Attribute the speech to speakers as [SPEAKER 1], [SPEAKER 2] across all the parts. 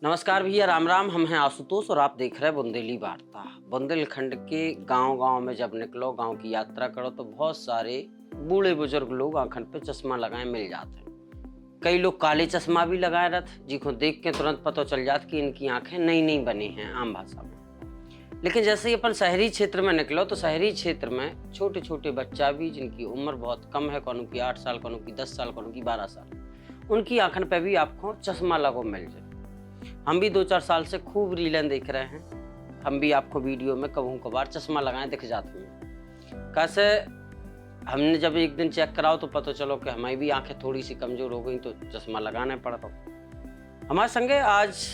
[SPEAKER 1] नमस्कार भैया, राम राम। हम हैं आशुतोष और आप देख रहे हैं बुंदेली वार्ता। बुंदेलखंड के गांव-गांव में जब निकलो, गांव की यात्रा करो तो बहुत सारे बूढ़े बुजुर्ग लोग आंखन पे चश्मा लगाए मिल जाते हैं। कई लोग काले चश्मा भी लगाए रहते, जिनको देख के तुरंत पता चल जाता कि इनकी आंखें नई नई बनी हैं आम भाषा में। लेकिन जैसे ही अपन शहरी क्षेत्र में निकलो तो शहरी क्षेत्र में छोटे छोटे बच्चा भी जिनकी उम्र बहुत कम है, कौन की 8 साल, कौन की 10 साल, कौन की 12 साल, उनकी आंखन पे भी आपको चश्मा लगो मिल जाए। हम भी 2-4 साल से खूब रीलें देख रहे हैं। हम भी आपको वीडियो में कभी कभार चश्मा लगाए दिख जाते हैं। कैसे हमने जब एक दिन चेक कराओ तो पता चलो कि हमारी भी आंखें थोड़ी सी कमजोर हो गई तो चश्मा लगाना पड़ा। तो हमारे संगे आज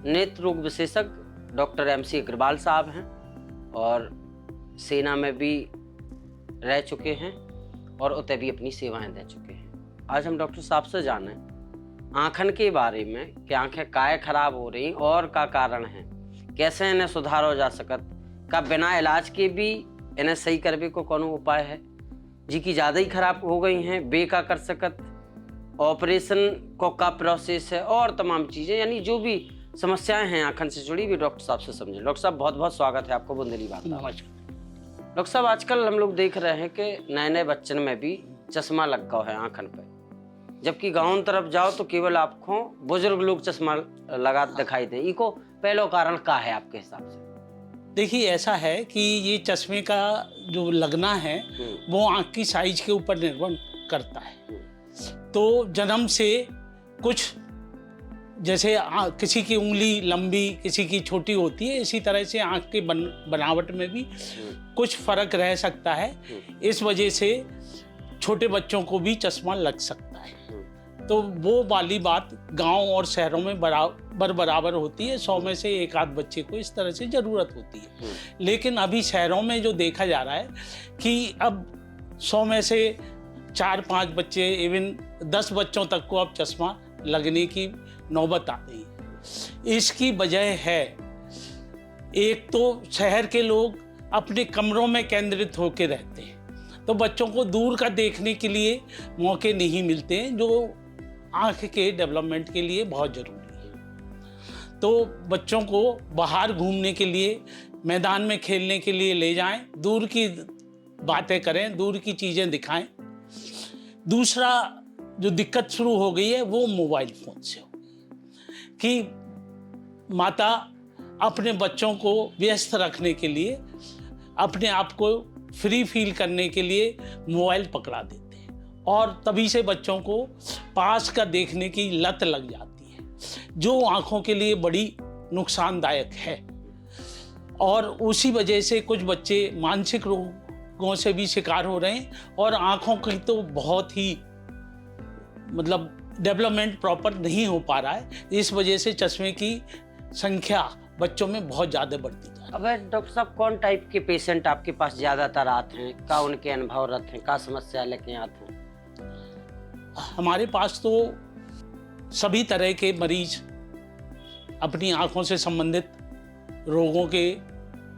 [SPEAKER 1] नेत्र रोग विशेषज्ञ डॉक्टर MC अग्रवाल साहब हैं और सेना में भी रह चुके हैं और उतने भी अपनी सेवाएं दे चुके हैं। आज हम डॉक्टर साहब से जाने आँखन के बारे में कि आंखें काहे खराब हो रही और का कारण है, कैसे इन्हें सुधार हो जा सकत, का बिना इलाज के भी इन्हें सही करने को कोनो उपाय है, जी की ज़्यादा ही खराब हो गई हैं बे का कर सकत, ऑपरेशन को का प्रोसेस है और तमाम चीज़ें, यानी जो भी समस्याएं हैं आँखन से जुड़ी भी डॉक्टर साहब से समझें। डॉक्टर साहब बहुत बहुत स्वागत है आपको बुंदेली वार्ता। डॉक्टर साहब, आजकल हम लोग देख रहे हैं कि नए नए बच्चन में भी चश्मा लग गया है आँखन पे, जबकि गांव तरफ जाओ तो केवल आपको बुजुर्ग लोग चश्मा लगा दिखाई दे। इको पहलो कारण का है आपके हिसाब से?
[SPEAKER 2] देखिए, ऐसा है कि ये चश्मे का जो लगना है वो आँख की साइज के ऊपर निर्भर करता है। तो जन्म से कुछ, जैसे किसी की उंगली लंबी किसी की छोटी होती है, इसी तरह से आँख की बनावट में भी कुछ फर्क रह सकता है। इस वजह से छोटे बच्चों को भी चश्मा लग सकता है। तो वो वाली बात गांव और शहरों में बराबर होती है। 100 में से एक आध बच्चे को इस तरह से ज़रूरत होती है। लेकिन अभी शहरों में जो देखा जा रहा है कि अब 100 में से 4-5 बच्चे, इवन 10 बच्चों तक को अब चश्मा लगने की नौबत आ गई है। इसकी वजह है, एक तो शहर के लोग अपने कमरों में केंद्रित होकर रहते हैं, तो बच्चों को दूर का देखने के लिए मौके नहीं मिलते हैं, जो आँख के डेवलपमेंट के लिए बहुत ज़रूरी है। तो बच्चों को बाहर घूमने के लिए, मैदान में खेलने के लिए ले जाएं, दूर की बातें करें, दूर की चीज़ें दिखाएं। दूसरा जो दिक्कत शुरू हो गई है वो मोबाइल फ़ोन से हो, कि माता अपने बच्चों को व्यस्त रखने के लिए, अपने आप को फ्री फील करने के लिए मोबाइल पकड़ा देते हैं और तभी से बच्चों को पास का देखने की लत लग जाती है, जो आँखों के लिए बड़ी नुकसानदायक है। और उसी वजह से कुछ बच्चे मानसिक रोगों से भी शिकार हो रहे हैं और आँखों की तो बहुत ही डेवलपमेंट प्रॉपर नहीं हो पा रहा है। इस वजह से चश्मे की संख्या बच्चों में बहुत ज़्यादा बढ़ती है।
[SPEAKER 1] अब डॉक्टर साहब, कौन टाइप के पेशेंट आपके पास ज़्यादातर आते हैं, का उनके अनुभव रहते हैं, का समस्या लेके आते हैं?
[SPEAKER 2] हमारे पास तो सभी तरह के मरीज अपनी आँखों से संबंधित रोगों के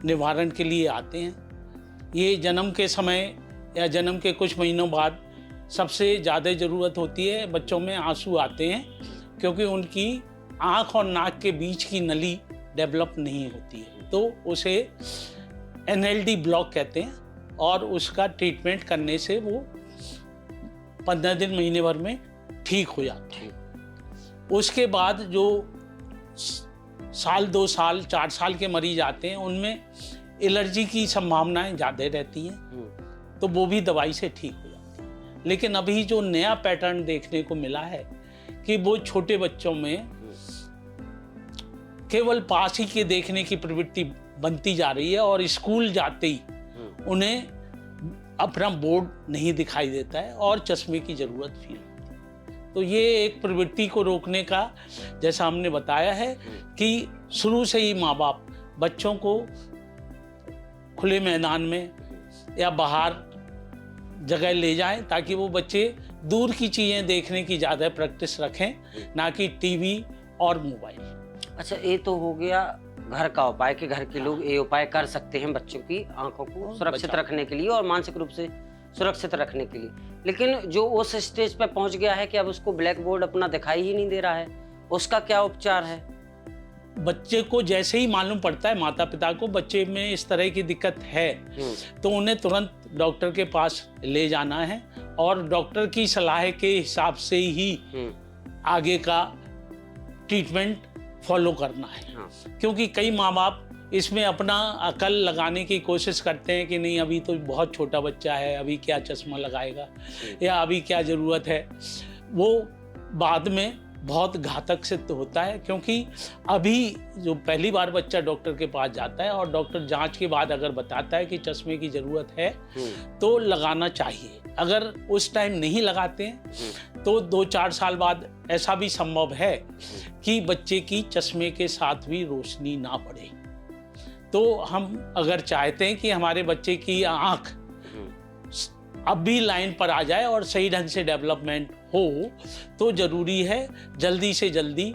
[SPEAKER 2] निवारण के लिए आते हैं। ये जन्म के समय या जन्म के कुछ महीनों बाद सबसे ज़्यादा ज़रूरत होती है। बच्चों में आंसू आते हैं क्योंकि उनकी आँख और नाक के बीच की नली डेवलप नहीं होती है, तो उसे NLD ब्लॉक कहते हैं और उसका ट्रीटमेंट करने से वो 15 दिन महीने भर में ठीक हो जाते हैं। उसके बाद जो साल 2 साल 4 साल के मरीज आते हैं, उनमें एलर्जी की संभावनाएं ज़्यादा रहती हैं, तो वो भी दवाई से ठीक हो जाती है। लेकिन अभी जो नया पैटर्न देखने को मिला है कि वो छोटे बच्चों में केवल पास ही के देखने की प्रवृत्ति बनती जा रही है और स्कूल जाते ही उन्हें अपना बोर्ड नहीं दिखाई देता है और चश्मे की ज़रूरत फील होती है। तो ये एक प्रवृत्ति को रोकने का, जैसा हमने बताया है कि शुरू से ही माँ बाप बच्चों को खुले मैदान में या बाहर जगह ले जाएं, ताकि वो बच्चे दूर की चीज़ें देखने की ज़्यादा प्रैक्टिस रखें, ना कि टीवी और मोबाइल।
[SPEAKER 1] अच्छा, ये तो हो गया घर का उपाय कि घर के लोग ये उपाय कर सकते हैं बच्चों की आंखों को सुरक्षित रखने के लिए और मानसिक रूप से सुरक्षित रखने के लिए। लेकिन जो उस स्टेज पे पहुंच गया है कि अब उसको ब्लैक बोर्ड अपना दिखाई ही नहीं दे रहा है, उसका क्या उपचार है?
[SPEAKER 2] बच्चे को जैसे ही मालूम पड़ता है माता पिता को बच्चे में इस तरह की दिक्कत है, तो उन्हें तुरंत डॉक्टर के पास ले जाना है और डॉक्टर की सलाह के हिसाब से ही आगे का ट्रीटमेंट फॉलो करना है।
[SPEAKER 1] हाँ।
[SPEAKER 2] क्योंकि कई माँ बाप इसमें अपना अकल लगाने की कोशिश करते हैं कि नहीं अभी तो बहुत छोटा बच्चा है, अभी क्या चश्मा लगाएगा या अभी क्या ज़रूरत है। वो बाद में बहुत घातक सिद्ध होता है, क्योंकि अभी जो पहली बार बच्चा डॉक्टर के पास जाता है और डॉक्टर जांच के बाद अगर बताता है कि चश्मे की ज़रूरत है तो लगाना चाहिए। अगर उस टाइम नहीं लगाते हैं तो 2-4 साल बाद ऐसा भी संभव है कि बच्चे की चश्मे के साथ भी रोशनी ना पड़े। तो हम अगर चाहते हैं कि हमारे बच्चे की आँख अब भी लाइन पर आ जाए और सही ढंग से डेवलपमेंट हो, तो ज़रूरी है जल्दी से जल्दी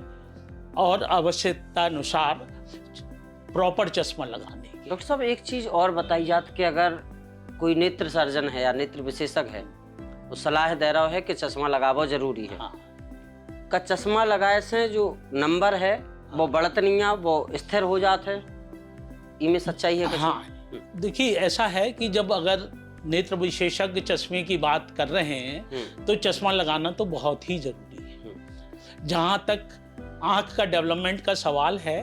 [SPEAKER 2] और आवश्यकता अनुसार प्रॉपर चश्मा लगाने की।
[SPEAKER 1] डॉक्टर साहब एक चीज़ और बताई जात कि अगर कोई नेत्र सर्जन है या नेत्र विशेषज्ञ है वो सलाह दे रहा है कि चश्मा लगावो जरूरी है।
[SPEAKER 2] हाँ।
[SPEAKER 1] का चश्मा लगाए से जो नंबर है वो बढ़त नहीं है, वो स्थिर हो जाता है, इनमें सच्चाई है?
[SPEAKER 2] हाँ, देखिए ऐसा है कि जब अगर नेत्र विशेषज्ञ चश्मे की बात कर रहे हैं तो चश्मा लगाना तो बहुत ही जरूरी है। जहाँ तक आँख का डेवलपमेंट का सवाल है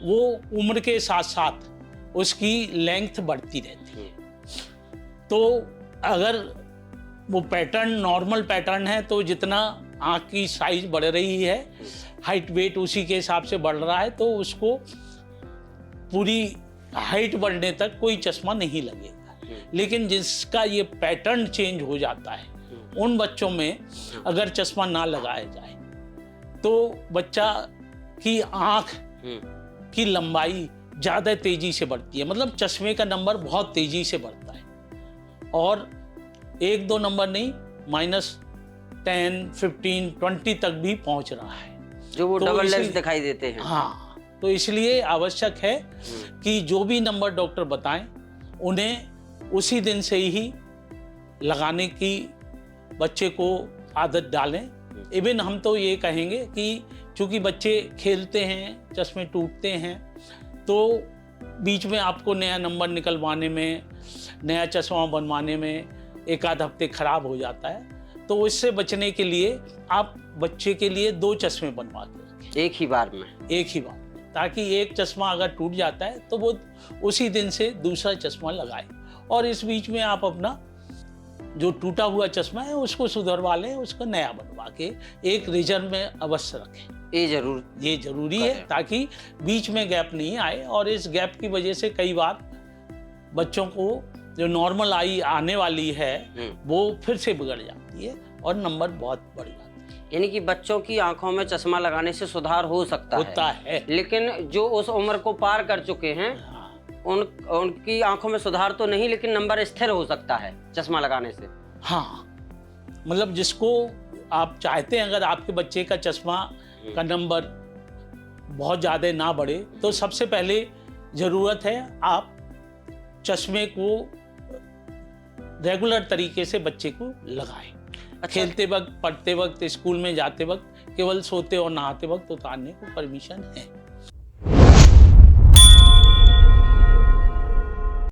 [SPEAKER 2] वो उम्र के साथ साथ उसकी लेंथ बढ़ती रहती है। तो अगर वो पैटर्न नॉर्मल पैटर्न है तो जितना आँख की साइज बढ़ रही है, हाइट वेट उसी के हिसाब से बढ़ रहा है, तो उसको पूरी हाइट बढ़ने तक कोई चश्मा नहीं लगेगा। लेकिन जिसका ये पैटर्न चेंज हो जाता है उन बच्चों में अगर चश्मा ना लगाया जाए तो बच्चा की आँख की लंबाई ज़्यादा तेजी से बढ़ती है, मतलब चश्मे का नंबर बहुत तेजी से बढ़ता है और 1-2 नंबर नहीं, -10, 15, 20 तक भी पहुंच रहा है,
[SPEAKER 1] जो वो
[SPEAKER 2] तो
[SPEAKER 1] डबल लेंस दिखाई देते हैं।
[SPEAKER 2] हाँ, तो इसलिए आवश्यक है कि जो भी नंबर डॉक्टर बताएं उन्हें उसी दिन से ही लगाने की बच्चे को आदत डालें। इवन हम तो ये कहेंगे कि चूंकि बच्चे खेलते हैं, चश्मे टूटते हैं, तो बीच में आपको नया नंबर निकलवाने में, नया चश्मा बनवाने में 1-आध हफ्ते खराब हो जाता है, तो इससे बचने के लिए आप बच्चे के लिए 2 चश्मे बनवा के रखें
[SPEAKER 1] एक ही बार में,
[SPEAKER 2] ताकि एक चश्मा अगर टूट जाता है तो वो उसी दिन से दूसरा चश्मा लगाए और इस बीच में आप अपना जो टूटा हुआ चश्मा है उसको सुधरवा लें, उसको नया बनवा के एक रिजर्व में अवश्य रखें। ये जरूरी है ताकि बीच में गैप नहीं आए, और इस गैप की वजह से कई बार बच्चों को जो नॉर्मल आई आने वाली है वो फिर से बिगड़ जाती है और नंबर बहुत बढ़ जाता है।
[SPEAKER 1] यानी कि बच्चों की आंखों में चश्मा लगाने से सुधार होता है, लेकिन जो उस उम्र को पार कर चुके हैं उनकी आंखों में सुधार तो नहीं, लेकिन नंबर स्थिर हो सकता है चश्मा लगाने से।
[SPEAKER 2] हाँ, मतलब जिसको आप चाहते हैं अगर आपके बच्चे का चश्मा का नंबर बहुत ज़्यादा ना बढ़े, तो सबसे पहले ज़रूरत है आप चश्मे को रेगुलर तरीके से बच्चे को लगाएं। अच्छा। खेलते वक्त, पढ़ते वक्त, स्कूल में जाते वक्त, केवल सोते और नहाते वक्त उतारने को परमिशन है।